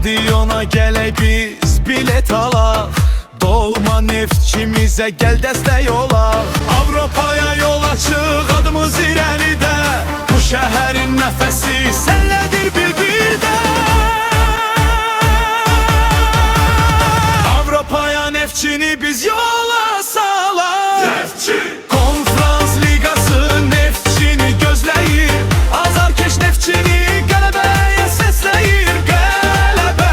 Stadyona gələk biz bilet alaq, doğma neftçimizə gəl dəstək olaq. Avropaya yol açıq, adımız irəlidə, bu şəhərin nəfəsi sənlədir bir-birdə. Avropaya neftçini biz yola salaq. Neftçi! Konferans Ligası neftçini gözləyir, azarkeş neftçini qələbəyə səsləyir. Qələbə!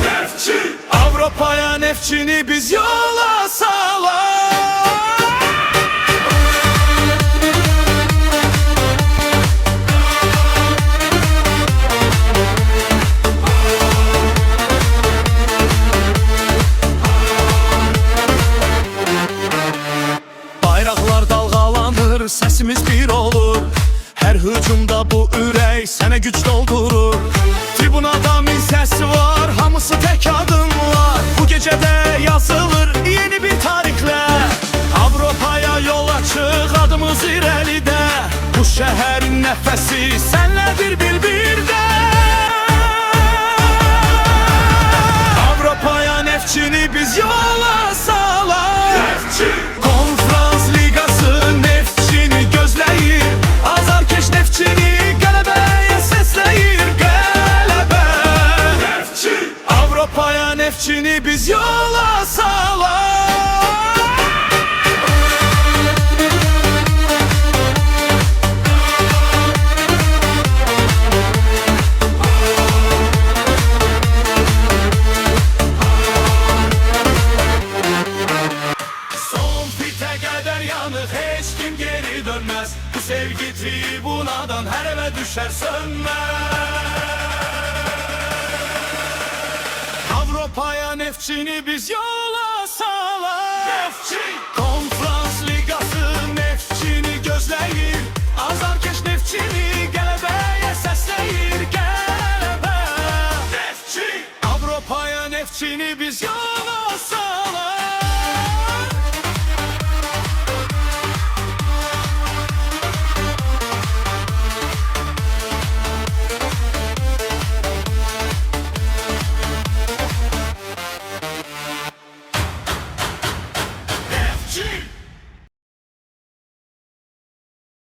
Neftçi! Avropaya neftçini biz yola salaq. Bayraqlar dalğalanır, səsimiz bir olur. Hər hücumda bu ürək sənə güc doldurur. Tribunada min səsi var, hamısı tək adımlar. Bu gecədə yazılır yeni bir tarixlər. Avropaya yol açıq, adımız irəlidə, bu şəhərin nəfəsi sənlədir bir-birdə. Avropaya neftçini biz yola salaq. Neftçi! Konferans Ligası neftçini gözləyir, azarkeş neftçini qələbəyə səsləyir. Qələbə! Neftçi! Avropaya neftçini biz yola salaq. Heç kim geri dönmez, bu sevgi tribunadan her eve düşer sönmez. Avrupa'ya neftçini biz yola salaq. Neftçi!